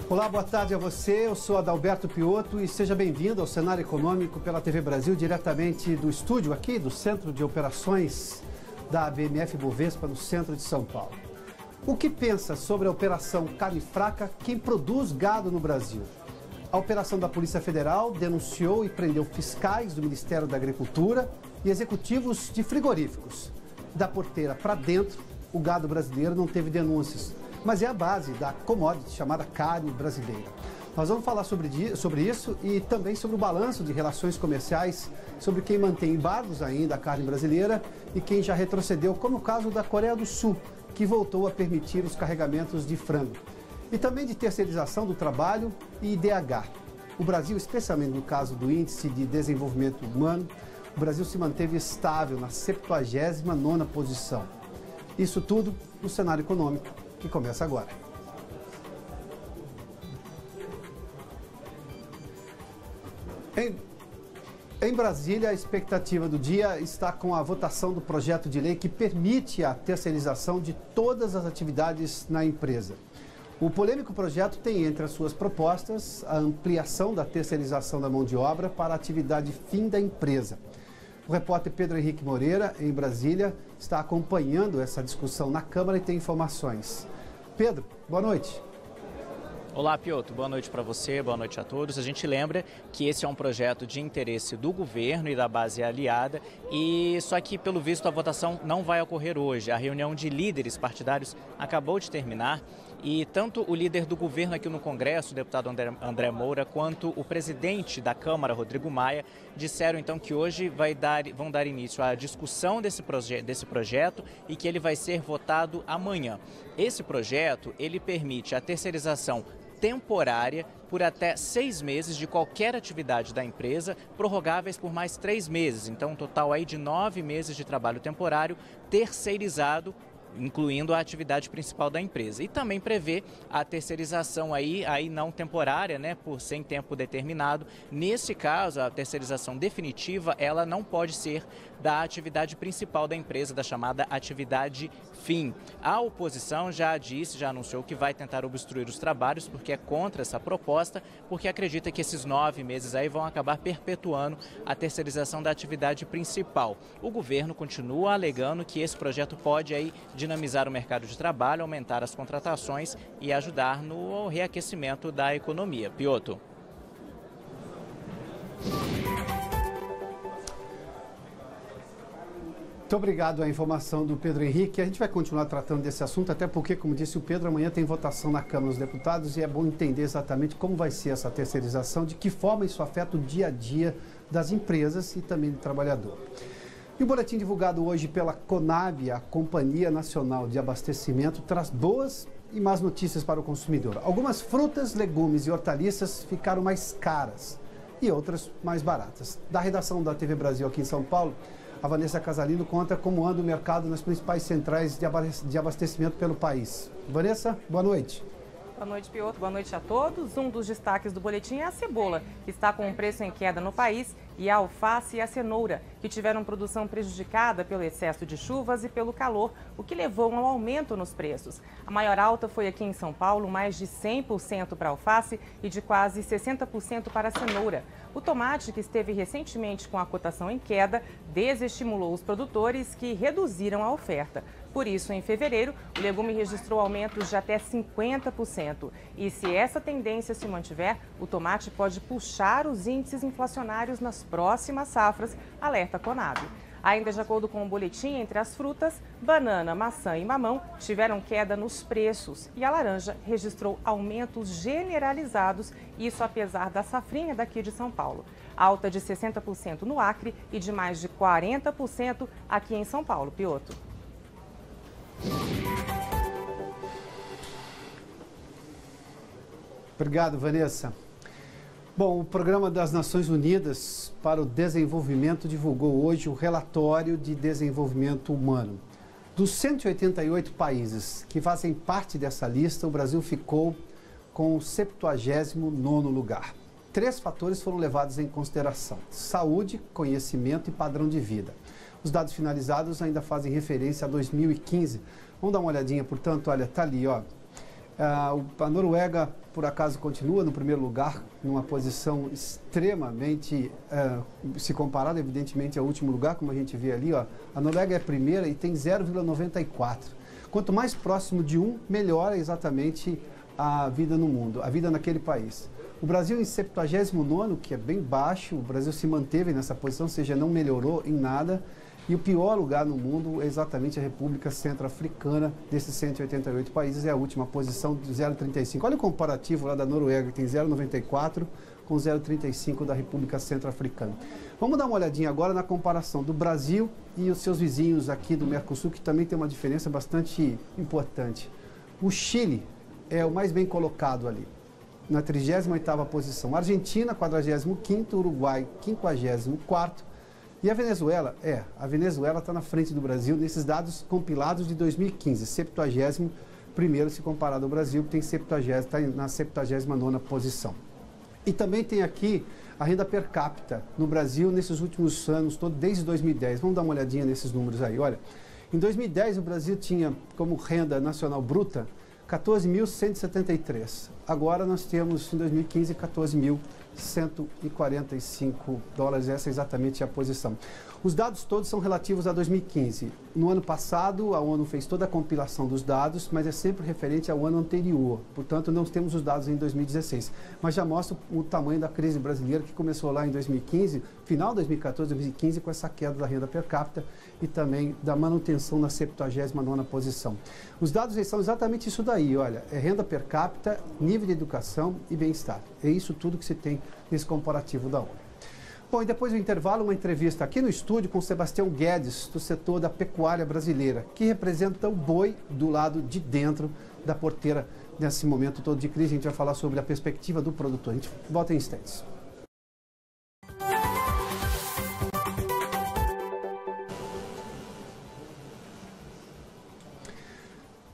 Olá, boa tarde a você. Eu sou Adalberto Piotto e seja bem-vindo ao Cenário Econômico pela TV Brasil, diretamente do estúdio aqui do Centro de Operações da BMF Bovespa, no centro de São Paulo. O que pensa sobre a Operação Carne Fraca quem produz gado no Brasil? A operação da Polícia Federal denunciou e prendeu fiscais do Ministério da Agricultura e executivos de frigoríficos. Da porteira para dentro, o gado brasileiro não teve denúncias, mas é a base da commodity chamada carne brasileira. Nós vamos falar sobre isso e também sobre o balanço de relações comerciais, sobre quem mantém embargos ainda à carne brasileira e quem já retrocedeu, como o caso da Coreia do Sul, que voltou a permitir os carregamentos de frango. E também de terceirização do trabalho e IDH. O Brasil, especialmente no caso do Índice de Desenvolvimento Humano, o Brasil se manteve estável na 79ª posição. Isso tudo no cenário econômico, que começa agora. Em Brasília, a expectativa do dia está com a votação do projeto de lei que permite a terceirização de todas as atividades na empresa. O polêmico projeto tem entre as suas propostas a ampliação da terceirização da mão de obra para a atividade fim da empresa. O repórter Pedro Henrique Moreira, em Brasília, está acompanhando essa discussão na Câmara e tem informações. Pedro, boa noite. Olá, Piotto. Boa noite para você, boa noite a todos. A gente lembra que esse é um projeto de interesse do governo e da base aliada, e só que, pelo visto, a votação não vai ocorrer hoje. A reunião de líderes partidários acabou de terminar e tanto o líder do governo aqui no Congresso, o deputado André Moura, quanto o presidente da Câmara, Rodrigo Maia, disseram então que hoje vão dar início à discussão desse projeto e que ele vai ser votado amanhã. Esse projeto, ele permite a terceirização temporária por até 6 meses de qualquer atividade da empresa, prorrogáveis por mais 3 meses. Então, um total aí de 9 meses de trabalho temporário terceirizado, incluindo a atividade principal da empresa. E também prevê a terceirização aí não temporária, né, sem tempo determinado. Nesse caso, a terceirização definitiva, ela não pode ser da atividade principal da empresa, da chamada atividade fim. A oposição já anunciou que vai tentar obstruir os trabalhos, porque é contra essa proposta, porque acredita que esses 9 meses aí vão acabar perpetuando a terceirização da atividade principal. O governo continua alegando que esse projeto pode aí dinamizar o mercado de trabalho, aumentar as contratações e ajudar no reaquecimento da economia. Piotto. Muito obrigado à informação do Pedro Henrique. A gente vai continuar tratando desse assunto, até porque, como disse o Pedro, amanhã tem votação na Câmara dos Deputados e é bom entender exatamente como vai ser essa terceirização, de que forma isso afeta o dia a dia das empresas e também do trabalhador. E o boletim divulgado hoje pela Conab, a Companhia Nacional de Abastecimento, traz boas e más notícias para o consumidor. Algumas frutas, legumes e hortaliças ficaram mais caras e outras mais baratas. Da redação da TV Brasil aqui em São Paulo, a Vanessa Casalino conta como anda o mercado nas principais centrais de abastecimento pelo país. Vanessa, boa noite. Boa noite, Piotto. Boa noite a todos. Um dos destaques do boletim é a cebola, que está com um preço em queda no país, e a alface e a cenoura, que tiveram produção prejudicada pelo excesso de chuvas e pelo calor, o que levou a um aumento nos preços. A maior alta foi aqui em São Paulo, mais de 100% para a alface e de quase 60% para a cenoura. O tomate, que esteve recentemente com a cotação em queda, desestimulou os produtores, que reduziram a oferta. Por isso, em fevereiro, o legume registrou aumentos de até 50%. E se essa tendência se mantiver, o tomate pode puxar os índices inflacionários nas próximas safras, alerta a Conab. Ainda de acordo com o boletim, entre as frutas, banana, maçã e mamão tiveram queda nos preços e a laranja registrou aumentos generalizados, isso apesar da safrinha daqui de São Paulo. Alta de 60% no Acre e de mais de 40% aqui em São Paulo. Piotto. Obrigado, Vanessa. Bom, o Programa das Nações Unidas para o Desenvolvimento divulgou hoje o relatório de desenvolvimento humano. Dos 188 países que fazem parte dessa lista, o Brasil ficou com o 79º lugar. 3 fatores foram levados em consideração: saúde, conhecimento e padrão de vida. Os dados finalizados ainda fazem referência a 2015. Vamos dar uma olhadinha, portanto, olha, tá ali, ó. A Noruega, por acaso, continua no primeiro lugar, numa posição extremamente, se comparado, evidentemente, ao último lugar, como a gente vê ali, ó, a Noruega é a primeira e tem 0,94. Quanto mais próximo de 1, melhor é exatamente a vida no mundo, a vida naquele país. O Brasil em 79º, que é bem baixo, o Brasil se manteve nessa posição, ou seja, não melhorou em nada. E o pior lugar no mundo é exatamente a República Centro-Africana, desses 188 países, é a última posição de 0,35. Olha o comparativo lá da Noruega, que tem 0,94 com 0,35 da República Centro-Africana. Vamos dar uma olhadinha agora na comparação do Brasil e os seus vizinhos aqui do Mercosul, que também tem uma diferença bastante importante. O Chile é o mais bem colocado ali, na 38ª posição. Argentina, 45º, Uruguai, 54º. E a Venezuela está na frente do Brasil nesses dados compilados de 2015, 71º se comparado ao Brasil, que tem está na 79ª posição. E também tem aqui a renda per capita no Brasil nesses últimos anos, desde 2010. Vamos dar uma olhadinha nesses números aí. Olha, em 2010 o Brasil tinha como renda nacional bruta 14.173. Agora nós temos, em 2015, 14.145 dólares. Essa é exatamente a posição. Os dados todos são relativos a 2015. No ano passado, a ONU fez toda a compilação dos dados, mas é sempre referente ao ano anterior. Portanto, não temos os dados em 2016. Mas já mostra o tamanho da crise brasileira, que começou lá em 2015, final de 2014, 2015, com essa queda da renda per capita e também da manutenção na 79ª posição. Os dados são exatamente isso daí, olha, é renda per capita, nível de educação e bem-estar. É isso tudo que se tem nesse comparativo da ONU. Bom, e depois do intervalo, uma entrevista aqui no estúdio com Sebastião Guedes, do setor da pecuária brasileira, que representa o boi do lado de dentro da porteira nesse momento todo de crise. A gente vai falar sobre a perspectiva do produtor. A gente volta em instantes.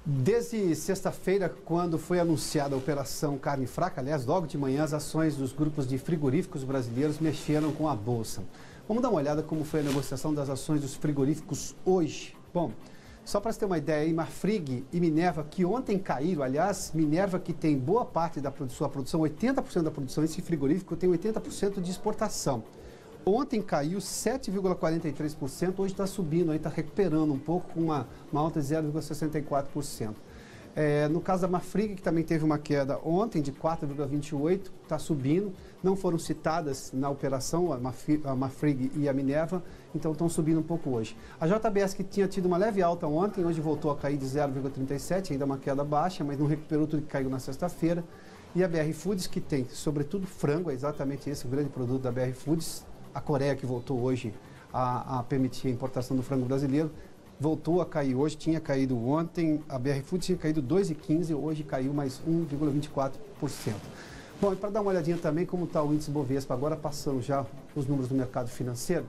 Desde sexta-feira, quando foi anunciada a Operação Carne Fraca, aliás, logo de manhã, as ações dos grupos de frigoríficos brasileiros mexeram com a Bolsa. Vamos dar uma olhada como foi a negociação das ações dos frigoríficos hoje. Bom, só para você ter uma ideia, aí, Marfrig e Minerva, que ontem caíram, aliás, Minerva, que tem boa parte da sua produção, 80% da produção, esse frigorífico tem 80% de exportação. Ontem caiu 7,43%, hoje está subindo, está recuperando um pouco, com uma alta de 0,64%. No caso da Marfrig, que também teve uma queda ontem de 4,28%, está subindo. Não foram citadas na operação a Marfrig e a Minerva, então estão subindo um pouco hoje. A JBS, que tinha tido uma leve alta ontem, hoje voltou a cair de 0,37%, ainda uma queda baixa, mas não recuperou tudo que caiu na sexta-feira. E a BR Foods, que tem, sobretudo, frango, é exatamente esse o grande produto da BR Foods. A Coreia, que voltou hoje a permitir a importação do frango brasileiro, voltou a cair hoje, tinha caído ontem, a BR Foods tinha caído 2,15%, hoje caiu mais 1,24%. Bom, e para dar uma olhadinha também como está o índice Bovespa, agora passando já os números do mercado financeiro,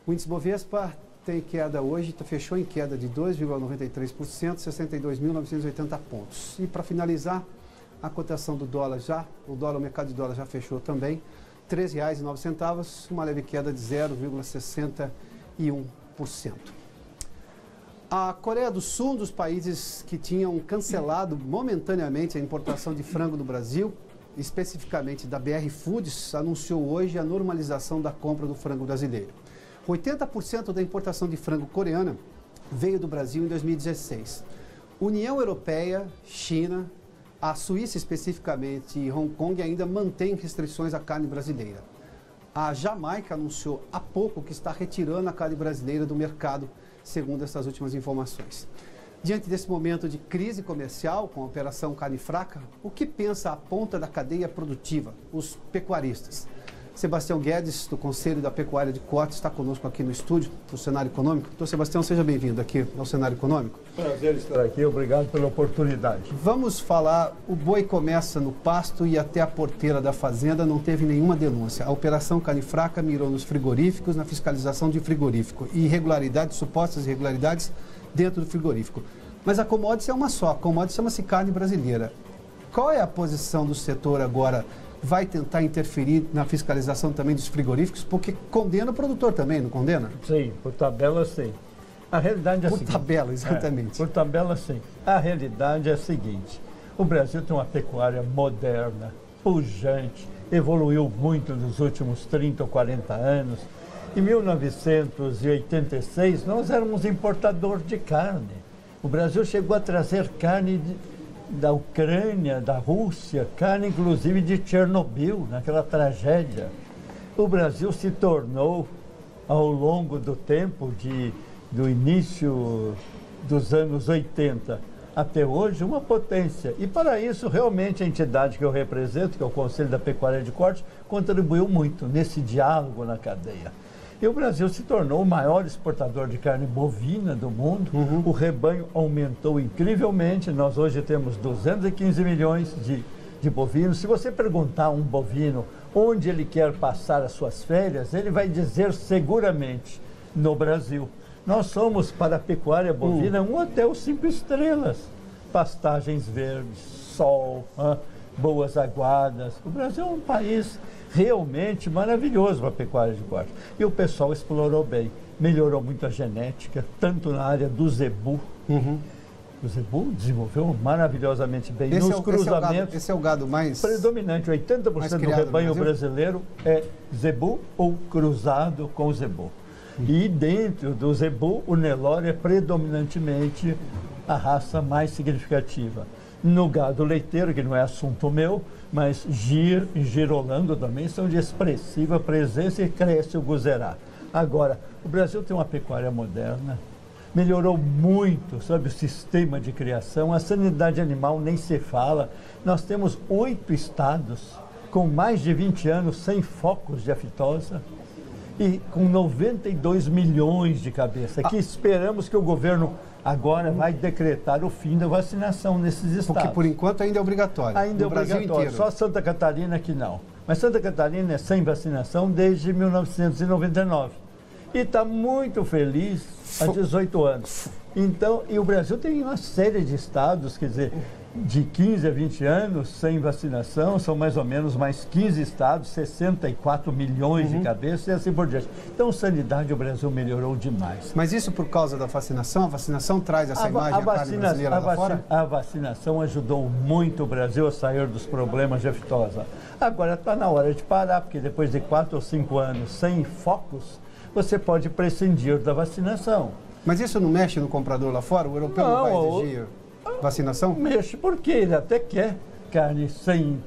o índice Bovespa tem queda hoje, fechou em queda de 2,93%, 62.980 pontos. E para finalizar, a cotação do dólar o mercado de dólar já fechou também, R$ 3,09, uma leve queda de 0,61%. A Coreia do Sul, um dos países que tinham cancelado momentaneamente a importação de frango do Brasil, especificamente da BR Foods, anunciou hoje a normalização da compra do frango brasileiro. 80% da importação de frango coreana veio do Brasil em 2016. União Europeia, China, a Suíça especificamente e Hong Kong ainda mantém restrições à carne brasileira. A Jamaica anunciou há pouco que está retirando a carne brasileira do mercado, segundo essas últimas informações. Diante desse momento de crise comercial com a Operação Carne Fraca, o que pensa a ponta da cadeia produtiva, os pecuaristas? Sebastião Guedes, do Conselho da Pecuária de Cortes, está conosco aqui no estúdio, do Cenário Econômico. Doutor Sebastião, seja bem-vindo aqui ao Cenário Econômico. Prazer estar aqui, obrigado pela oportunidade. Vamos falar, o boi começa no pasto e até a porteira da fazenda não teve nenhuma denúncia. A Operação Carne Fraca mirou nos frigoríficos, na fiscalização de frigorífico e irregularidades, supostas irregularidades dentro do frigorífico. Mas a commodity é uma só, a commodity chama-se carne brasileira. Qual é a posição do setor agora? Vai tentar interferir na fiscalização também dos frigoríficos, porque condena o produtor também, não condena? Sim, por tabela sim. A realidade é a seguinte. Por tabela, exatamente. Por tabela sim. A realidade é a seguinte. O Brasil tem uma pecuária moderna, pujante, evoluiu muito nos últimos 30 ou 40 anos. Em 1986, nós éramos importador de carne. O Brasil chegou a trazer carne da Ucrânia, da Rússia, carne inclusive de Chernobyl, naquela tragédia. O Brasil se tornou, ao longo do tempo, do início dos anos 80 até hoje, uma potência. E para isso, realmente, a entidade que eu represento, que é o Conselho da Pecuária de Corte, contribuiu muito nesse diálogo na cadeia. E o Brasil se tornou o maior exportador de carne bovina do mundo. O rebanho aumentou incrivelmente. Nós hoje temos 215 milhões de bovinos. Se você perguntar a um bovino onde ele quer passar as suas férias, ele vai dizer seguramente no Brasil. Nós somos, para a pecuária bovina, um hotel 5 estrelas. Pastagens verdes, sol, boas aguadas. O Brasil é um país realmente maravilhoso para a pecuária de corte. E o pessoal explorou bem, melhorou muito a genética, tanto na área do zebu. O zebu desenvolveu maravilhosamente bem nos cruzamentos. Esse é o gado mais predominante, 80% do rebanho brasileiro é zebu ou cruzado com zebu. E dentro do zebu, o Nelore é predominantemente a raça mais significativa. No gado leiteiro, que não é assunto meu, mas Gir e Girolando também são de expressiva presença e cresce o Guzerá. Agora, o Brasil tem uma pecuária moderna, melhorou muito, sabe, o sistema de criação, a sanidade animal nem se fala. Nós temos 8 estados com mais de 20 anos sem focos de aftosa e com 92 milhões de cabeças, que esperamos que o governo agora vai decretar o fim da vacinação nesses estados. Porque por enquanto ainda é obrigatório. Ainda é obrigatório, só Santa Catarina que não. Mas Santa Catarina é sem vacinação desde 1999. E está muito feliz há 18 anos. Então, e o Brasil tem uma série de estados, quer dizer, de 15 a 20 anos sem vacinação, são mais ou menos mais 15 estados, 64 milhões de cabeças e assim por diante. Então, sanidade, o Brasil melhorou demais. Mas isso por causa da vacinação? A vacinação traz essa imagem da carne brasileira lá fora? A vacinação ajudou muito o Brasil a sair dos problemas de aftosa. Agora está na hora de parar, porque depois de 4 ou 5 anos sem focos, você pode prescindir da vacinação. Mas isso não mexe no comprador lá fora? O europeu não vai exigir vacinação? Mexe, porque ele até quer carne sem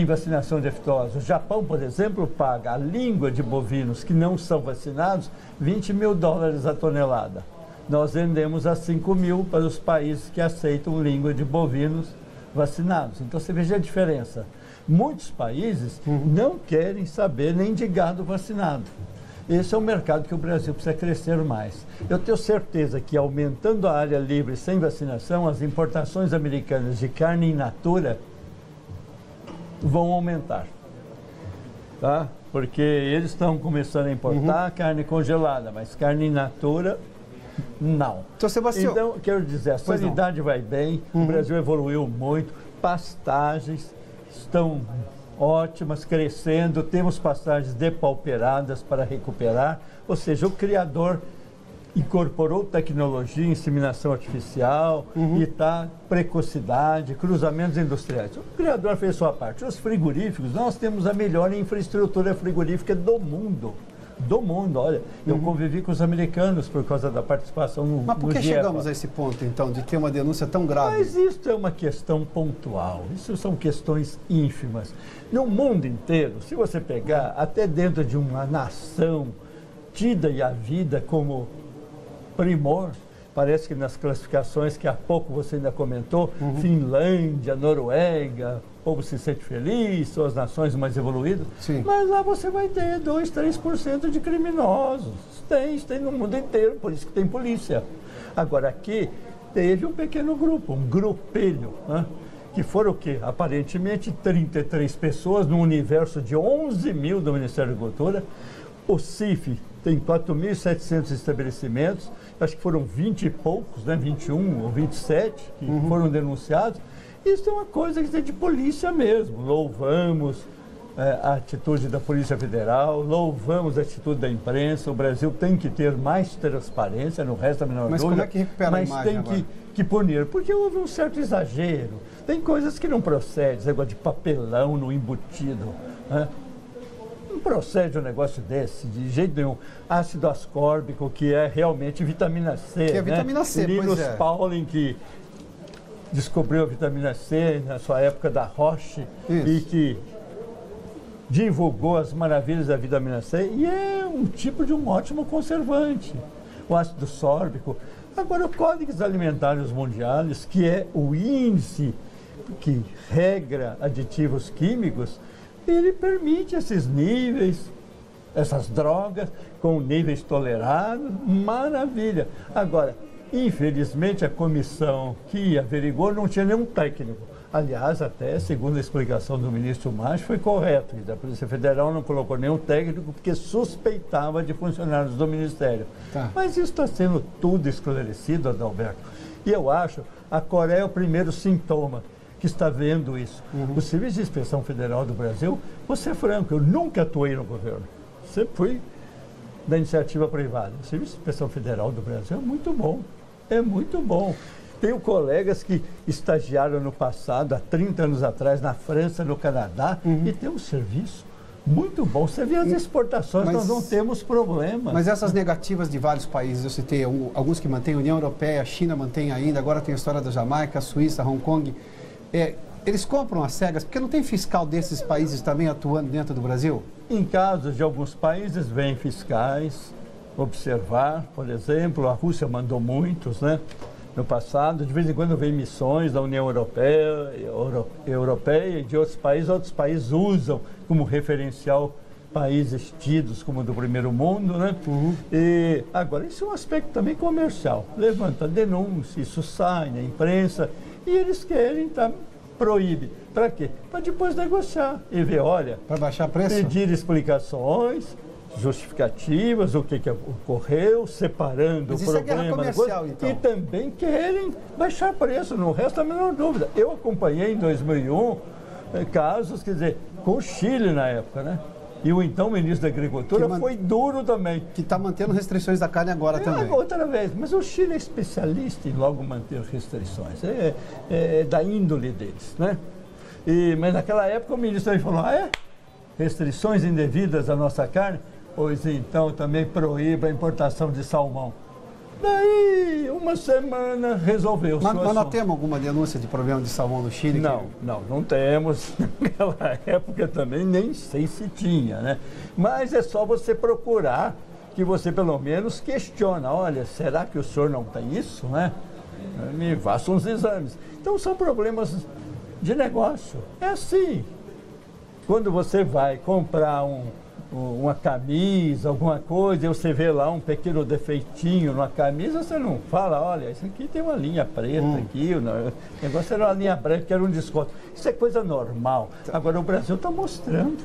vacinação de aftosa. O Japão, por exemplo, paga a língua de bovinos que não são vacinados $20 mil a tonelada. Nós vendemos a 5 mil para os países que aceitam língua de bovinos vacinados. Então você veja a diferença. Muitos países não querem saber nem de gado vacinado. Esse é um mercado que o Brasil precisa crescer mais. Eu tenho certeza que, aumentando a área livre sem vacinação, as importações americanas de carne in natura vão aumentar. Tá? Porque eles estão começando a importar carne congelada, mas carne in natura, não. Então, Sebastião... Então, quero dizer, a sanidade vai bem, o Brasil evoluiu muito, pastagens estão ótimas, crescendo, temos pastagens depauperadas para recuperar, ou seja, o criador incorporou tecnologia, inseminação artificial, e está precocidade, cruzamentos industriais. O criador fez sua parte. Os frigoríficos, nós temos a melhor infraestrutura frigorífica do mundo. Olha, eu convivi com os americanos por causa da participação no Mas por que chegamos a esse ponto, então, de ter uma denúncia tão grave? Mas isso é uma questão pontual, isso são questões ínfimas. No mundo inteiro, se você pegar, até dentro de uma nação tida e havida como primor, parece que nas classificações que há pouco você ainda comentou, Finlândia, Noruega, o povo se sente feliz, são as nações mais evoluídas. Sim. Mas lá você vai ter 2, 3% de criminosos. Tem no mundo inteiro, por isso que tem polícia. Agora aqui teve um pequeno grupo, um grupelho, que foram o quê? Aparentemente 33 pessoas no universo de 11 mil do Ministério da Agricultura. O CIF tem 4.700 estabelecimentos, acho que foram 20 e poucos, 21 ou 27 que foram denunciados. Isso é uma coisa que é de polícia mesmo. Louvamos a atitude da Polícia Federal, louvamos a atitude da imprensa. O Brasil tem que ter mais transparência, não resta a menor dúvida. Mas como é que recupera a imagem Mas tem que punir, porque houve um certo exagero. Tem coisas que não procedem, esse negócio de papelão no embutido, né? Não procede um negócio desse, de jeito nenhum. Ácido ascórbico, que é realmente vitamina C. Que é vitamina C, Linus pois é. Pauling, que descobriu a vitamina C na sua época da Roche e que divulgou as maravilhas da vitamina C, e é um tipo de um ótimo conservante. O ácido sórbico. Agora, o Código Alimentares Mundiais, que é o índice que regra aditivos químicos, ele permite esses níveis, essas drogas, com níveis tolerados, maravilha. Agora, infelizmente, a comissão que averigou não tinha nenhum técnico. Aliás, até segundo a explicação do ministro Macho, foi correto. E da Polícia Federal não colocou nenhum técnico porque suspeitava de funcionários do Ministério. Tá. Mas isso está sendo tudo esclarecido, Adalberto. E eu acho a Coreia é o primeiro sintoma que está vendo isso. O Serviço de Inspeção Federal do Brasil, vou ser franco, eu nunca atuei no governo. Sempre fui da iniciativa privada. O Serviço de Inspeção Federal do Brasil é muito bom. É muito bom. Tenho colegas que estagiaram no passado, há 30 anos atrás, na França, no Canadá, e tem um serviço muito bom. Você vê as exportações, nós não temos problema. Mas essas negativas de vários países, eu citei alguns que mantêm, a União Europeia, a China mantém ainda, agora tem a história da Jamaica, a Suíça, Hong Kong. Eles compram as cegas, porque não tem fiscal desses países também atuando dentro do Brasil? Em casos de alguns países, vêm fiscais observar, por exemplo, a Rússia mandou muitos, né? No passado, de vez em quando vem missões da União Europeia e de outros países usam como referencial países tidos como do primeiro mundo, né? E agora, isso é um aspecto também comercial. Levanta denúncia, isso sai na imprensa e eles querem, proíbe. Para quê? Para depois negociar e ver, olha... Para baixar preço? Pedir explicações, justificativas, o que ocorreu, separando o problema. É comercial, então. E também querem baixar preço, não resta a menor dúvida. Eu acompanhei em 2001 casos, quer dizer, com o Chile na época, né? E o então ministro da Agricultura foi duro também. Que está mantendo restrições da carne agora também. Outra vez, mas o Chile é especialista em logo manter restrições. É da índole deles, né? Mas naquela época o ministro aí falou, restrições indevidas à nossa carne? Pois então também proíba a importação de salmão. Daí, uma semana, resolveu. Mas nós temos alguma denúncia de problema de salmão no Chile? Não temos. Naquela época também nem sei se tinha, né? Mas é só você procurar, que você pelo menos questiona. Olha, será que o senhor não tem isso, né? Me faça uns exames. Então são problemas de negócio. É assim. Quando você vai comprar uma camisa, alguma coisa, e você vê lá um pequeno defeitinho numa camisa, você não fala, olha, isso aqui tem uma linha preta aqui, o negócio era uma linha branca, que era um desconto. Isso é coisa normal. Agora, o Brasil está mostrando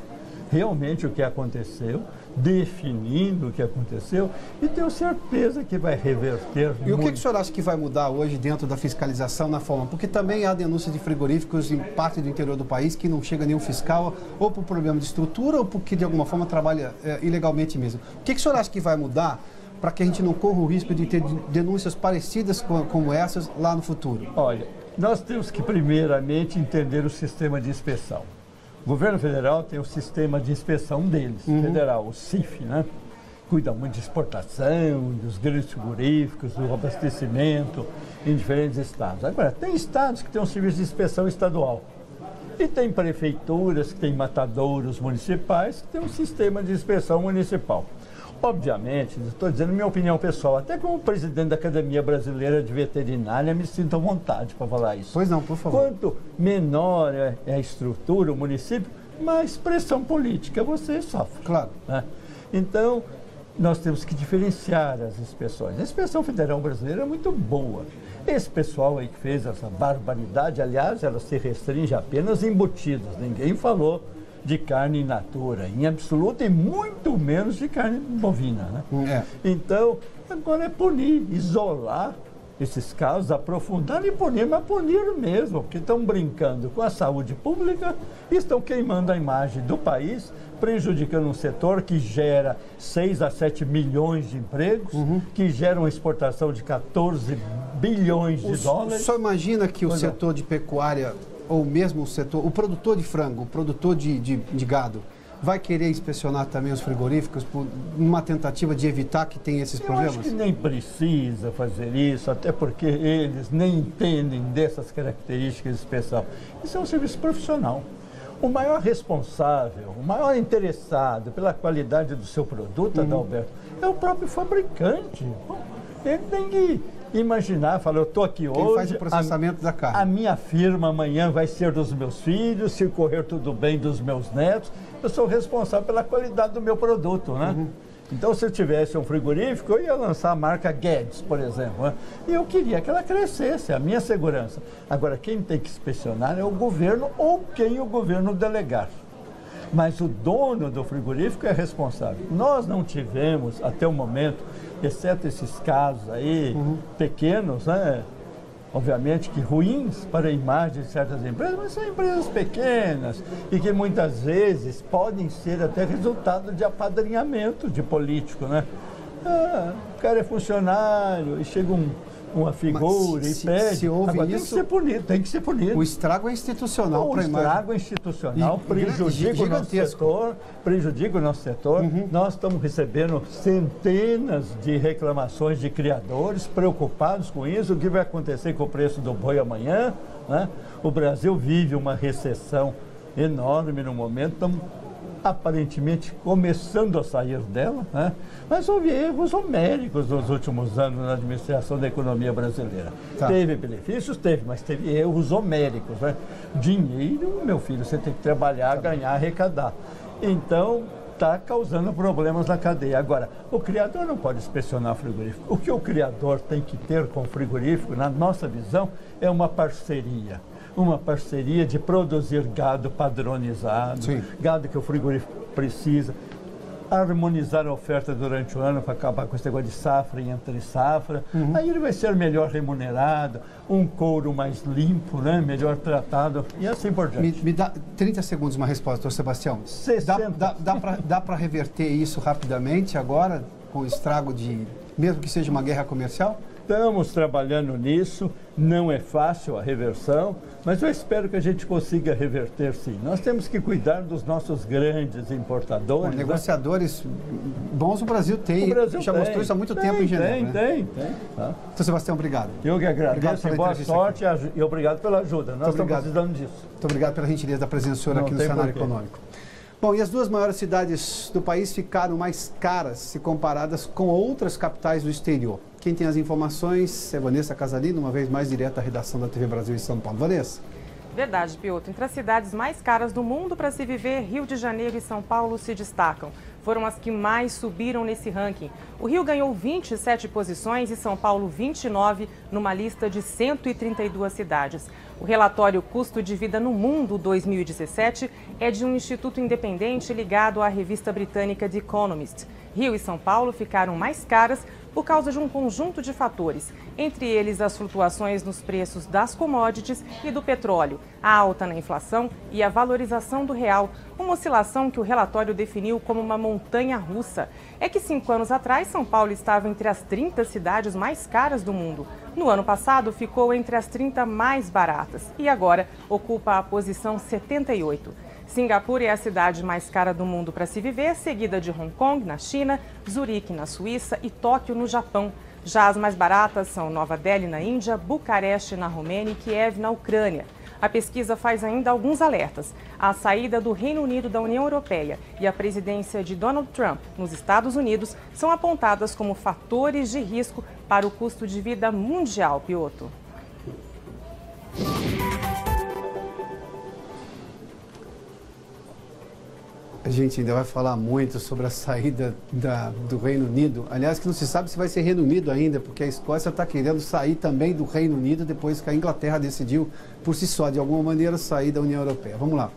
realmente o que aconteceu, definindo o que aconteceu, e tenho certeza que vai reverter. E o que o senhor acha que vai mudar hoje dentro da fiscalização na forma? Porque também há denúncias de frigoríficos em parte do interior do país que não chega nenhum fiscal, ou por problema de estrutura, ou porque de alguma forma trabalha ilegalmente mesmo. O que o senhor acha que vai mudar para que a gente não corra o risco de ter denúncias parecidas como essas lá no futuro? Olha, nós temos que primeiramente entender o sistema de inspeção. O governo federal tem o sistema de inspeção deles, federal, o CIF, né? Cuida muito de exportação, dos grandes frigoríficos, do abastecimento em diferentes estados. Agora, tem estados que têm um serviço de inspeção estadual. E tem prefeituras que têm matadouros municipais que têm um sistema de inspeção municipal. Obviamente, estou dizendo minha opinião pessoal, até como presidente da Academia Brasileira de Veterinária, me sinto à vontade para falar isso. Pois não, por favor. Quanto menor é a estrutura, o município, mais pressão política você sofre. Claro. Né? Então, nós temos que diferenciar as inspeções. A inspeção federal brasileira é muito boa. Esse pessoal aí que fez essa barbaridade, aliás, ela se restringe apenas a embutidos. Ninguém falou de carne in natura, em absoluto, e muito menos de carne bovina, né? Então, agora é punir, isolar esses casos, aprofundar e punir, mas punir mesmo, porque estão brincando com a saúde pública e estão queimando a imagem do país, prejudicando um setor que gera 6 a 7 milhões de empregos, que gera uma exportação de 14 bilhões de dólares. O senhor imagina que o setor de pecuária, ou mesmo o setor, o produtor de frango, o produtor de gado, vai querer inspecionar também os frigoríficos por uma tentativa de evitar que tenha esses problemas? Eu acho que nem precisa fazer isso, até porque eles nem entendem dessas características especiais. Isso é um serviço profissional. O maior responsável, o maior interessado pela qualidade do seu produto, Adalberto, é o próprio fabricante. Ele tem que imaginar, falar, eu estou aqui hoje... Quem faz o processamento da carne. A minha firma amanhã vai ser dos meus filhos, se correr tudo bem, dos meus netos. Eu sou responsável pela qualidade do meu produto, né? Então, se eu tivesse um frigorífico, eu ia lançar a marca Guedes, por exemplo, né? E eu queria que ela crescesse, a minha segurança. Agora, quem tem que inspecionar é o governo ou quem o governo delegar. Mas o dono do frigorífico é responsável. Nós não tivemos, até o momento, exceto esses casos aí, pequenos, né? Obviamente que ruins para a imagem de certas empresas, mas são empresas pequenas e que muitas vezes podem ser até resultado de apadrinhamento de político, né? O cara é funcionário e chega uma figura e pede. Se houve agora, isso, tem que ser punido. O estrago é institucional para a imagem. O estrago é institucional, prejudica o nosso setor, Nós estamos recebendo centenas de reclamações de criadores preocupados com isso, o que vai acontecer com o preço do boi amanhã, né? O Brasil vive uma recessão enorme no momento, estamos aparentemente começando a sair dela, né? Mas houve erros homéricos nos últimos anos na administração da economia brasileira. Tá. Teve benefícios? Teve, mas teve erros homéricos, né? Dinheiro, meu filho, você tem que trabalhar, ganhar, arrecadar. Então, está causando problemas na cadeia. Agora, o criador não pode inspecionar o frigorífico. O que o criador tem que ter com o frigorífico, na nossa visão, é uma parceria. Uma parceria de produzir gado padronizado, gado que o frigorífico precisa, harmonizar a oferta durante o ano para acabar com esse negócio de safra e entre safra. Aí ele vai ser melhor remunerado, um couro mais limpo, né? Melhor tratado e assim por diante. Me dá 30 segundos uma resposta, doutor Sebastião. Dá para reverter isso rapidamente agora, com o estrago de, mesmo que seja uma guerra comercial? Estamos trabalhando nisso, não é fácil a reversão, mas eu espero que a gente consiga reverter sim. Nós temos que cuidar dos nossos grandes importadores. Negociadores bons o Brasil tem, já mostrou isso há muito tempo em Genebra. Tem. Tá. Então, Sebastião, obrigado. Eu que agradeço, boa sorte e obrigado pela ajuda. Nós estamos precisando disso. Muito obrigado pela gentileza da presença do senhor aqui no cenário econômico. Bom, e as duas maiores cidades do país ficaram mais caras se comparadas com outras capitais do exterior. Quem tem as informações é Vanessa Casalino, uma vez mais direta à redação da TV Brasil em São Paulo. Vanessa. Verdade, Piotr. Entre as cidades mais caras do mundo para se viver, Rio de Janeiro e São Paulo se destacam. Foram as que mais subiram nesse ranking. O Rio ganhou 27 posições e São Paulo 29 numa lista de 132 cidades. O relatório Custo de Vida no Mundo 2017 é de um instituto independente ligado à revista britânica The Economist. Rio e São Paulo ficaram mais caras por causa de um conjunto de fatores, entre eles as flutuações nos preços das commodities e do petróleo, a alta na inflação e a valorização do real, uma oscilação que o relatório definiu como uma montanha-russa. É que 5 anos atrás, São Paulo estava entre as 30 cidades mais caras do mundo. No ano passado, ficou entre as 30 mais baratas e agora ocupa a posição 78. Singapura é a cidade mais cara do mundo para se viver, seguida de Hong Kong, na China, Zurique, na Suíça e Tóquio, no Japão. Já as mais baratas são Nova Delhi, na Índia, Bucareste, na Romênia e Kiev, na Ucrânia. A pesquisa faz ainda alguns alertas. A saída do Reino Unido da União Europeia e a presidência de Donald Trump nos Estados Unidos são apontadas como fatores de risco para o custo de vida mundial, Piotr. A gente ainda vai falar muito sobre a saída do Reino Unido. Aliás, que não se sabe se vai ser Reino Unido ainda, porque a Escócia está querendo sair também do Reino Unido depois que a Inglaterra decidiu, por si só, de alguma maneira, sair da União Europeia. Vamos lá.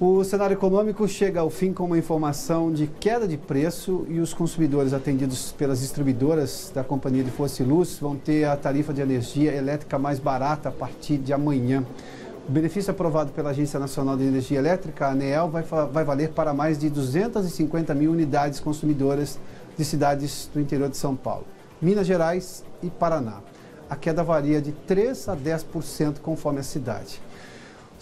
O cenário econômico chega ao fim com uma informação de queda de preço e os consumidores atendidos pelas distribuidoras da Companhia de Força e Luz vão ter a tarifa de energia elétrica mais barata a partir de amanhã. O benefício aprovado pela Agência Nacional de Energia Elétrica, a ANEEL, vai valer para mais de 250 mil unidades consumidoras de cidades do interior de São Paulo, Minas Gerais e Paraná. A queda varia de 3% a 10% conforme a cidade.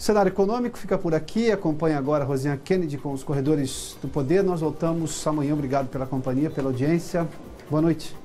O cenário econômico fica por aqui. Acompanhe agora a Rosinha Kennedy com os Corredores do Poder. Nós voltamos amanhã. Obrigado pela companhia, pela audiência. Boa noite.